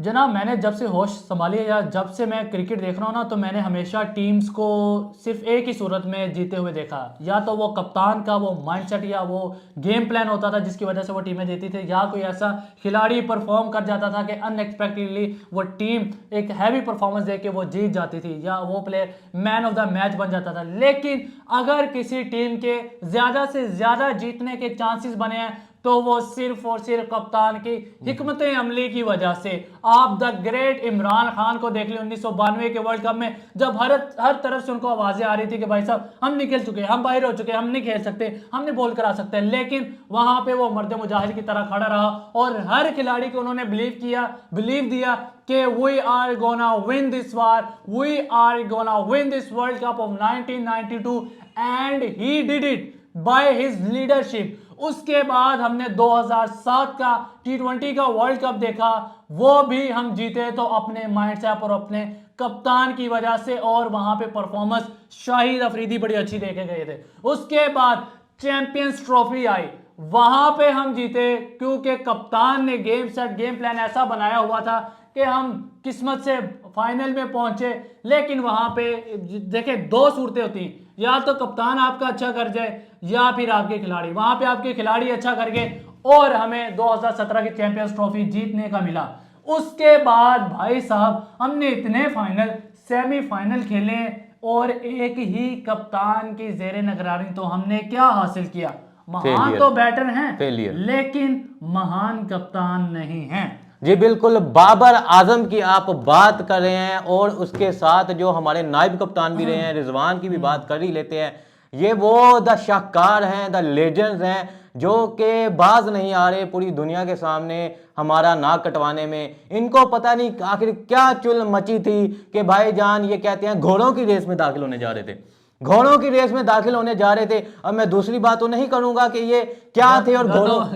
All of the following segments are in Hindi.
जनाब, मैंने जब से होश संभाली है या जब से मैं क्रिकेट देख रहा हूँ ना, तो मैंने हमेशा टीम्स को सिर्फ एक ही सूरत में जीते हुए देखा। या तो वो कप्तान का वो माइंडसेट या वो गेम प्लान होता था जिसकी वजह से वो टीमें जीती थी, या कोई ऐसा खिलाड़ी परफॉर्म कर जाता था कि अनएक्सपेक्टेडली वो टीम एक हैवी परफॉर्मेंस दे के वो जीत जाती थी, या वो player man of the match बन जाता था। लेकिन अगर किसी टीम के ज़्यादा से ज़्यादा जीतने के चांसेस बने हैं तो वो सिर्फ और सिर्फ कप्तान की हिकमत अमली की वजह से। आप द ग्रेट इमरान खान को देख लें 1992 के वर्ल्ड कप में, जब हर तरफ से उनको आवाजें आ रही थी कि भाई साहब हम नहीं खेल चुके, हम बाहर हो चुके, हम नहीं खेल सकते, हम नहीं बॉल करा सकते, लेकिन वहां पे वो मर्द मुजाहिद की तरह खड़ा रहा और हर खिलाड़ी को उन्होंने बिलीव दिया कि we are gonna win this war, we are gonna win this world cup of 1992, and he did it by his leadership. उसके बाद हमने 2007 का T20 का वर्ल्ड कप देखा, वो भी हम जीते तो अपने माइंडसेट और अपने कप्तान की वजह से, और वहां पे परफॉर्मेंस शाहिद अफरीदी बड़ी अच्छी देखे गए थे। उसके बाद चैंपियंस ट्रॉफी आई, वहां पे हम जीते क्योंकि कप्तान ने गेम प्लान ऐसा बनाया हुआ था कि हम किस्मत से फाइनल में पहुंचे। लेकिन वहां पे देखे दो सूरतें होती हैं, या तो कप्तान आपका अच्छा कर जाए या फिर आपके खिलाड़ी। वहां पे आपके खिलाड़ी अच्छा कर गए और हमें 2017 की चैंपियंस ट्रॉफी जीतने का मिला। उसके बाद भाई साहब हमने इतने फाइनल सेमीफाइनल खेले और एक ही कप्तान की जेर निगरानी तो हमने क्या हासिल किया? महान तो बैटर हैं लेकिन महान कप्तान नहीं हैं। जी बिल्कुल, बाबर आजम की आप बात कर रहे हैं और उसके साथ जो हमारे नायब कप्तान भी रहे हैं रिजवान की भी बात कर ही लेते हैं। ये वो द शाहकार हैं, द लेजेंड्स हैं जो कि बाज नहीं आ रहे पूरी दुनिया के सामने हमारा नाक कटवाने में। इनको पता नहीं आखिर क्या चुल मची थी कि भाईजान ये कहते हैं घोड़ों की रेस में दाखिल होने जा रहे थे, घोड़ों की रेस में दाखिल होने जा रहे थे। अब मैं दूसरी बात तो नहीं करूंगा कि ये क्या थे और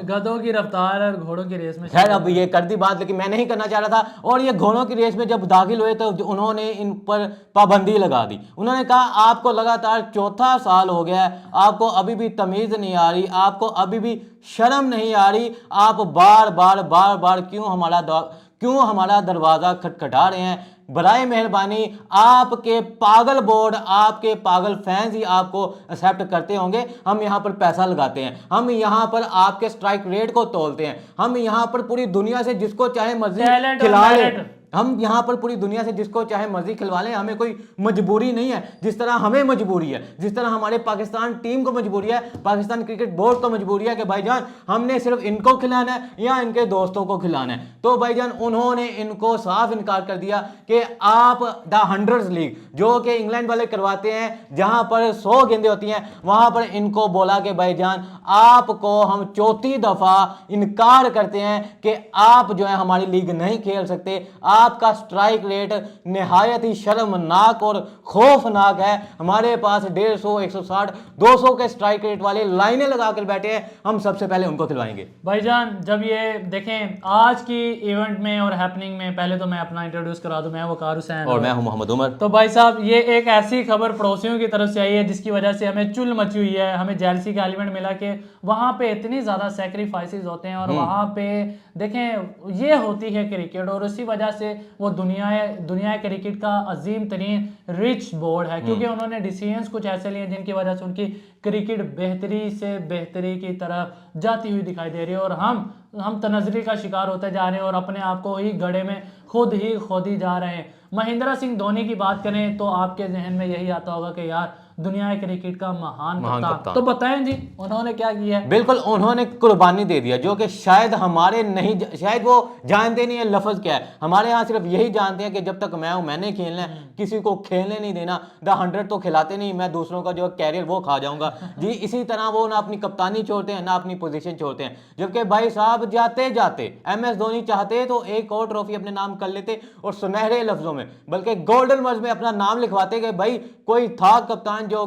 गधों की रफ्तार और घोड़ों की रेस में, खैर अब ये कर दी बात, लेकिन मैं नहीं करना चाह रहा था। और ये घोड़ों की रेस में जब दाखिल हुए तो उन्होंने इन पर पाबंदी लगा दी। उन्होंने कहा आपको लगातार चौथा साल हो गया है, आपको अभी भी तमीज नहीं आ रही, आपको अभी भी शर्म नहीं आ रही, आप बार बार क्यों हमारा दरवाजा खटखटा रहे हैं? बराए मेहरबानी आपके पागल बोर्ड, आपके पागल फैंस ही आपको एक्सेप्ट करते होंगे। हम यहाँ पर पैसा लगाते हैं, हम यहाँ पर आपके स्ट्राइक रेट को तोलते हैं, हम यहाँ पर पूरी दुनिया से जिसको चाहे मर्जी खिला लें, हम यहाँ पर पूरी दुनिया से जिसको चाहे मर्जी खिलवा लें, हमें कोई मजबूरी नहीं है। जिस तरह हमें मजबूरी है, जिस तरह हमारे पाकिस्तान टीम को मजबूरी है, पाकिस्तान क्रिकेट बोर्ड को मजबूरी है कि भाईजान हमने सिर्फ इनको खिलाना है या इनके दोस्तों को खिलाना है। तो भाईजान उन्होंने इनको साफ इनकार कर दिया कि आप द 100 लीग जो कि इंग्लैंड वाले करवाते हैं जहां पर 100 गेंदें होती हैं, वहां पर इनको बोला कि भाईजान आपको हम चौथी दफा इनकार करते हैं कि आप जो है हमारी लीग नहीं खेल सकते। आपका स्ट्राइक रेट निहायत ही शर्मनाक और खौफनाक है। हमारे पास 150, 160, 200 के स्ट्राइक रेट वाले लाइनें लगाकर बैठे हैं, हम सबसे पहले उनको खिलवाएंगे। भाईजान जब ये देखें आज की इवेंट में और हैपनिंग में, पहले तो मैं अपना इंट्रोड्यूस करा दूं, मैं वकार हुसैन और मैं हूं मोहम्मद उमर। तो भाई साहब ये एक ऐसी खबर पड़ोसियों की तरफ से आई है जिसकी वजह से हमें चुल मची हुई है, हमें जेलसी का एलिमेंट मिला कि वहां पे इतनी ज्यादा सैक्रिफाइसेस होते हैं और वहां पे देखें ये होती है क्रिकेट, और उसी वजह से वो दुनिया क्रिकेट का अजीम तरीन रिच बोर्ड है, क्योंकि उन्होंने डिसीजंस कुछ ऐसे लिए जिनकी वजह से उनकी क्रिकेट बेहतरी से बेहतरी की तरफ जाती हुई दिखाई दे रही है, और हम तनज़री का शिकार होते जा रहे हैं और अपने आप को ही गड्ढे में खुद ही खोदी जा रहे हैं। महेंद्र सिंह धोनी की बात करें तो आपके जहन में यही आता होगा कि यार दुनिया क्रिकेट का महान कप्तान। तो बताएं जी उन्होंने क्या किया है? बिल्कुल, उन्होंने कुर्बानी दे दिया जो कि शायद हमारे नहीं, शायद वो जानते नहीं है लफ्ज क्या है। हमारे यहाँ सिर्फ यही जानते हैं कि जब तक मैं हूं मैंने खेलना है, किसी को खेलने नहीं देना। द 100 तो खिलाते नहीं, मैं दूसरों का जो कैरियर वो खा जाऊंगा जी। इसी तरह वो ना अपनी कप्तानी छोड़ते हैं ना अपनी पोजीशन छोड़ते हैं। जबकि भाई साहब जाते जाते MS धोनी चाहते तो एक और ट्रॉफी अपने नाम कर लेते और सुनहरे लफ्जों में बल्कि गोल्डन वर्ड्स में अपना नाम लिखवाते कि भाई कोई था कप्तान जो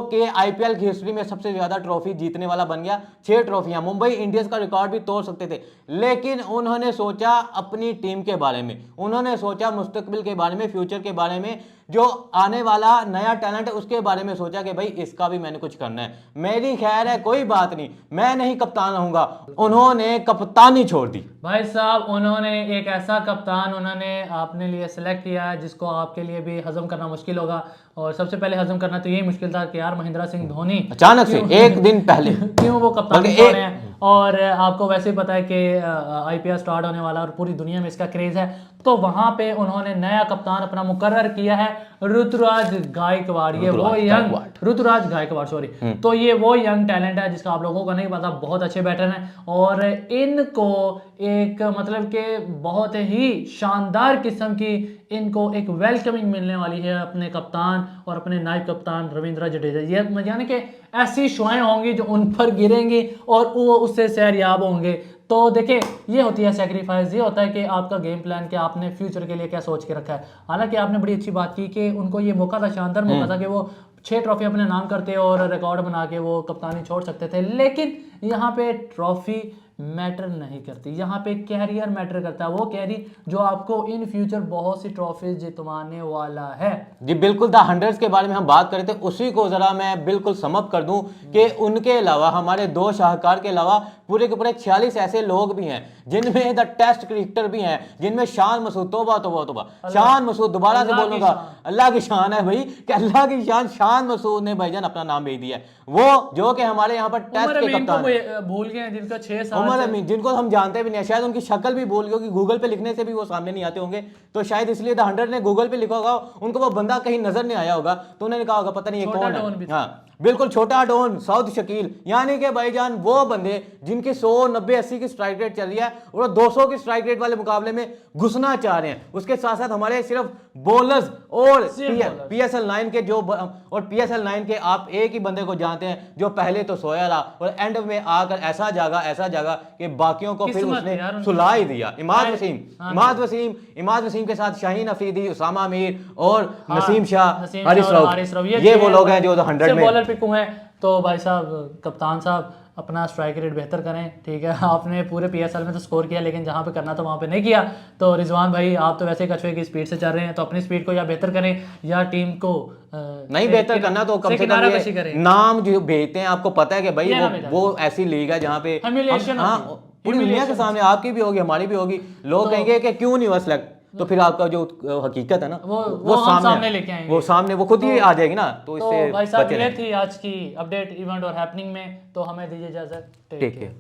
कि IPL की हिस्ट्री में सबसे ज्यादा ट्रॉफी जीतने वाला बन गया। 6 ट्रॉफियां, मुंबई इंडियंस का रिकॉर्ड भी तोड़ सकते थे। लेकिन उन्होंने सोचा अपनी टीम के बारे में, उन्होंने सोचा मुस्तकबिल के बारे में, फ्यूचर के बारे में, जो आने वाला नया टैलेंट है उसके बारे में सोचा कि भाई इसका भी मैंने कुछ करना है, मेरी खैर है कोई बात नहीं, मैं नहीं कप्तान रहूंगा। उन्होंने कप्तानी छोड़ दी भाई साहब। उन्होंने एक ऐसा कप्तान उन्होंने अपने लिए सिलेक्ट किया है जिसको आपके लिए भी हजम करना मुश्किल होगा। और सबसे पहले हजम करना तो यही मुश्किल था कि यार महेंद्र सिंह धोनी अचानक से एक दिन पहले क्यों वो कप्तान छोड़ रहे हैं। और आपको वैसे ही पता है कि आईपीएल स्टार्ट होने वाला और पूरी दुनिया में इसका क्रेज है, तो वहां पे उन्होंने नया कप्तान अपना मुकर्रर किया है ऋतुराज गायकवाड़। ये वो यंग ऋतुराज गायकवाड़ सॉरी, तो ये वो यंग टैलेंट है जिसका आप लोगों को नहीं पता, बहुत अच्छे बैटर हैं। और इनको एक मतलब कि बहुत ही शानदार किस्म की इनको एक वेलकमिंग मिलने वाली है अपने कप्तान और अपने नायब कप्तान रविंद्र जडेजा। ये यानी कि ऐसी शुआएं होंगी जो उन पर गिरेंगी और वो उससे सैरयाब होंगे। तो देखिए ये होती है सेक्रीफाइस, ये होता है कि आपका गेम प्लान कि आपने फ्यूचर के लिए क्या सोच के रखा है। हालांकि आपने बड़ी अच्छी बात की कि उनको ये मौका था, शानदार मौका था कि वो 6 ट्रॉफी अपने नाम करते और रिकॉर्ड बना के वो कप्तानी छोड़ सकते थे, लेकिन यहाँ पे ट्रॉफी मैटर नहीं करती, यहाँ पे कैरियर मैटर करता है। वो कैरियर जो आपको इन फ्यूचर बहुत सी ट्रॉफीज जितवाने वाला है। जी बिल्कुल, द हंड्रेड्स के बारे में हम बात कर रहे थे, उसी को जरा मैं बिल्कुल समअप कर दूं कि उनके अलावा, हमारे दो शाहकार के अलावा पूरे के पूरे 46 ऐसे लोग भी हैं जिनमें द टेस्ट क्रिकेटर भी हैं, जिनमें शान मसूद, तोबा तोबा तोबा, शान मसूद, दोबारा से बोलूंगा, अल्लाह की शान है भाई कि अल्लाह की शान, शान मसूद ने भाईजान अपना नाम भेज दिया है। वो जो कि हमारे यहाँ पर टेस्ट के कप्तान भूल गए, जिनका 6 साल उमर अमीन, जिनको हम जानते भी नहीं, शायद उनकी शक्ल भी भूल गई, गूगल पे लिखने से भी वो सामने नहीं आते होंगे, तो शायद इसलिए द 100 ने गूगल पे लिखा होगा, उनको वो बंदा कहीं नजर नहीं आया होगा, तो उन्होंने कहा होगा पता नहीं ये कौन है। हाँ बिल्कुल, छोटा डॉन, साउथ शकील, यानी कि भाईजान वो बंदे जिनकी 100, 90, 80 की स्ट्राइक रेट चल रही है और 200 की स्ट्राइक रेट वाले मुकाबले में घुसना चाह रहे हैं। उसके साथ साथ हमारे सिर्फ बॉलर्स और पीएसएल 9 के जो, और पीएसएल 9 के आप एक ही बंदे को जानते हैं जो पहले तो सोया रहा और एंड में आकर ऐसा जागा कि बाकियों को फिर उसने सुला ही दिया। इमाद वसीम के साथ शाहीन अफरीदी, उसामा मीर और नसीम शाह, हारिस रऊफ, ये वो लोग हैं जो 100 में पिक हुए हैं। तो भाई साहब, कप्तान साहब अपना स्ट्राइक रेट बेहतर करें, ठीक है। आपने पूरे पीएसएल में तो स्कोर किया, लेकिन जहाँ पे करना था वहाँ पे नहीं किया। तो रिजवान भाई, आप तो वैसे कछुए की स्पीड से चल रहे हैं, तो अपनी स्पीड को या बेहतर करें या टीम को नहीं बेहतर करना तो कम से कम नाम जो भेजते हैं, आपको पता है कि भाई वो ऐसी लीग है जहाँ पे पूरी दुनिया के सामने आपकी भी होगी, हमारी भी होगी, लोग कहेंगे कि क्यों नहीं हुआ सिलेक्ट, तो फिर आपका जो हकीकत है ना वो सामने लेके आएंगे, वो सामने वो खुद ही आ जाएगी ना। तो इससे भाई साहब, ये थी आज की अपडेट इवेंट और हैपनिंग में। तो हमें दीजिए इजाजत, टेक केयर।